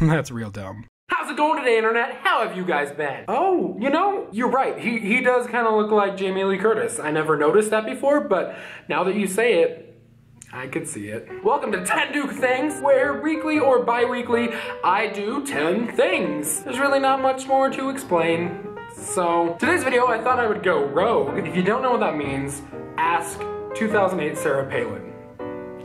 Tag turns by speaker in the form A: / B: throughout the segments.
A: That's real dumb.
B: How's it going today, internet? How have you guys been? Oh, you know, you're right. He does kind of look like Jamie Lee Curtis. I never noticed that before, but now that you say it, I could see it. Welcome to 10 Duke Things, where weekly or bi-weekly, I do 10 things. There's really not much more to explain. So, today's video, I thought I would go rogue. If you don't know what that means, ask 2008 Sarah Palin.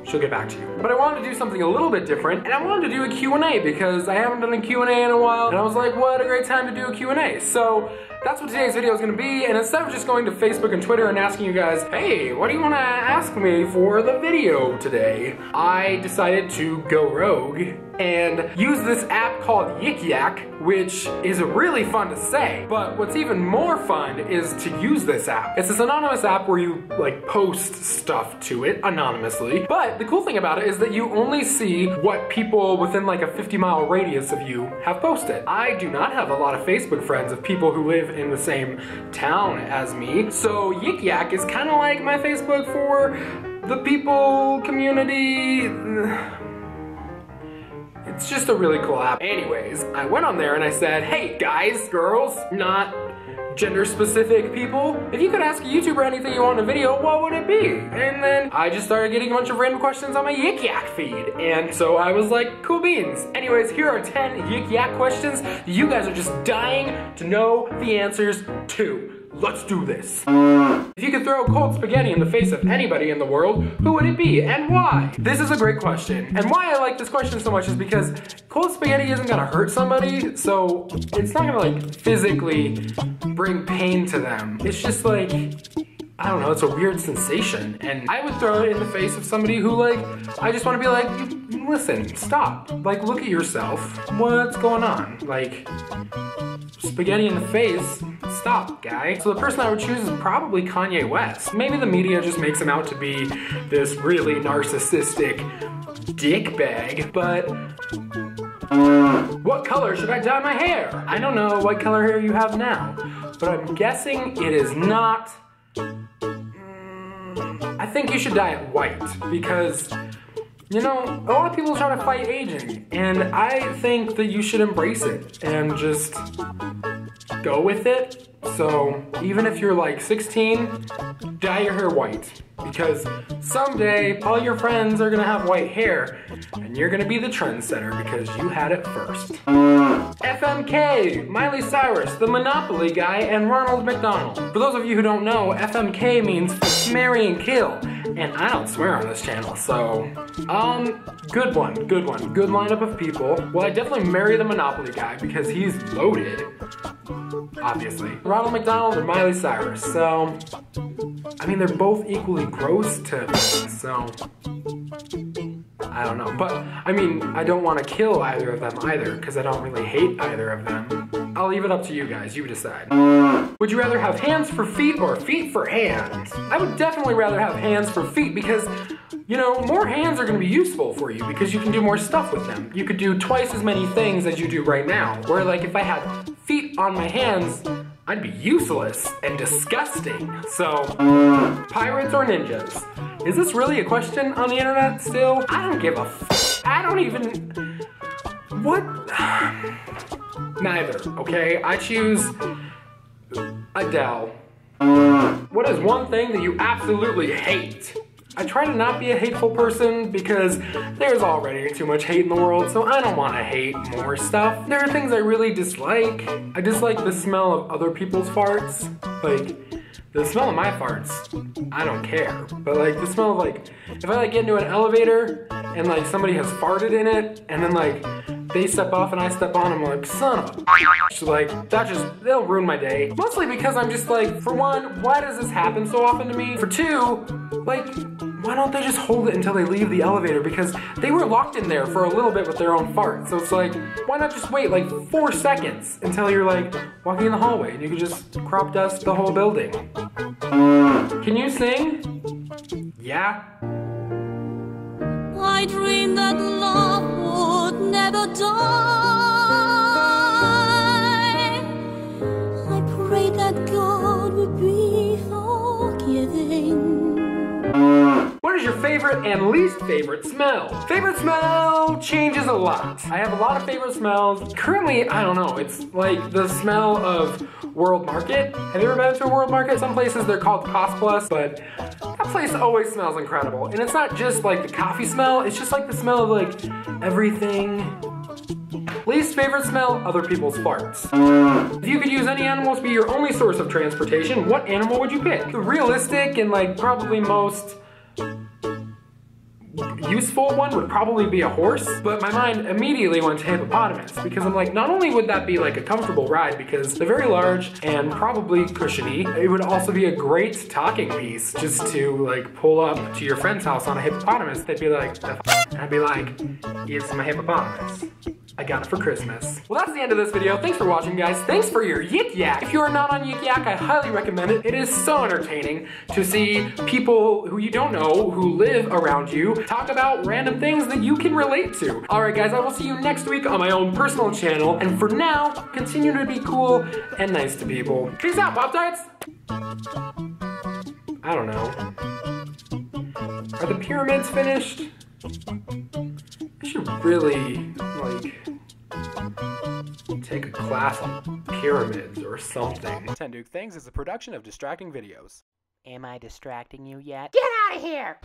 B: She'll get back to you. But I wanted to do something a little bit different, and I wanted to do a Q&A because I haven't done a Q&A in a while, and I was like, what a great time to do a Q&A. So that's what today's video is gonna be, and instead of just going to Facebook and Twitter and asking you guys, hey, what do you wanna ask me for the video today? I decided to go rogue and use this app called Yik Yak, which is really fun to say, but what's even more fun is to use this app. It's this anonymous app where you like post stuff to it anonymously, but the cool thing about it is that you only see what people within like a 50-mile radius of you have posted. I do not have a lot of Facebook friends of people who live in the same town as me, so Yik Yak is kind of like my Facebook for the people community. It's just a really cool app. Anyways, I went on there and I said, hey guys, girls, not gender specific people, if you could ask a YouTuber anything you want in a video, what would it be? And then I just started getting a bunch of random questions on my Yik Yak feed. And so I was like, cool beans. Anyways, here are 10 Yik Yak questions you guys are just dying to know the answers to. Let's do this. If you could throw cold spaghetti in the face of anybody in the world, who would it be and why? This is a great question. And why I like this question so much is because cold spaghetti isn't gonna hurt somebody, so it's not gonna like physically bring pain to them. It's just like, I don't know, it's a weird sensation. And I would throw it in the face of somebody who like, I just wanna be like, listen, stop. Like, look at yourself. What's going on? Like, spaghetti in the face, stop, guy. So the person I would choose is probably Kanye West. Maybe the media just makes him out to be this really narcissistic dickbag, but what color should I dye my hair? I don't know what color hair you have now, but I'm guessing it is not. I think you should dye it white because, you know, a lot of people try to fight aging, and I think that you should embrace it and just go with it. So even if you're like 16, dye your hair white, because someday all your friends are gonna have white hair and you're gonna be the trendsetter because you had it first. FMK, Miley Cyrus, the Monopoly guy, and Ronald McDonald. For those of you who don't know, FMK means marry and kill, and I don't swear on this channel, so good one, good one. Good lineup of people. Well, I definitely marry the Monopoly guy because he's loaded, obviously. Ronald McDonald and Miley Cyrus, so, I mean, they're both equally gross to me, so, I don't know. But, I mean, I don't want to kill either of them either, because I don't really hate either of them. I'll leave it up to you guys, you decide. Would you rather have hands for feet or feet for hands? I would definitely rather have hands for feet because, you know, more hands are gonna be useful for you because you can do more stuff with them. You could do twice as many things as you do right now. Where like if I had feet on my hands, I'd be useless and disgusting. So, pirates or ninjas? Is this really a question on the internet still? I don't give a I don't even, what? Neither, okay? I choose Adele. What is one thing that you absolutely hate? I try to not be a hateful person because there's already too much hate in the world, so I don't want to hate more stuff. There are things I really dislike. I dislike the smell of other people's farts. Like, the smell of my farts, I don't care. But like, the smell of like, if I like get into an elevator and like somebody has farted in it, and then like, they step off and I step on, I'm like, son of a bitch. Like, that just, they'll ruin my day. Mostly because I'm just like, for one, why does this happen so often to me? For two, like, why don't they just hold it until they leave the elevator? Because they were locked in there for a little bit with their own fart. So it's like, why not just wait like 4 seconds until you're like walking in the hallway and you can just crop dust the whole building. Can you sing? Yeah?
C: I dreamed that love would never die. I prayed that God would be forgiving.
B: What is your favorite and least favorite smell? Favorite smell changes a lot. I have a lot of favorite smells. Currently, I don't know, it's like the smell of World Market. Have you ever been to a World Market? Some places they're called Cost Plus, but that place always smells incredible. And it's not just like the coffee smell, it's just like the smell of like everything. Least favorite smell, other people's farts. If you could use any animal to be your only source of transportation, what animal would you pick? The realistic and like probably most useful one would probably be a horse, but my mind immediately went to hippopotamus because I'm like, not only would that be like a comfortable ride because they're very large and probably cushiony, it would also be a great talking piece just to like pull up to your friend's house on a hippopotamus. They'd be like, the f***? And I'd be like, it's my hippopotamus. I got it for Christmas. Well, that's the end of this video. Thanks for watching, guys. Thanks for your Yik Yak. If you are not on Yik Yak, I highly recommend it. It is so entertaining to see people who you don't know, who live around you, talk about random things that you can relate to. All right, guys, I will see you next week on my own personal channel. And for now, continue to be cool and nice to people. Peace out, Pop-Tarts. I don't know. Are the pyramids finished? I should really, like, take a class on pyramids or something. 10 Duke Things is a production of Distracting Videos.
A: Am I distracting you yet?
D: Get out of here!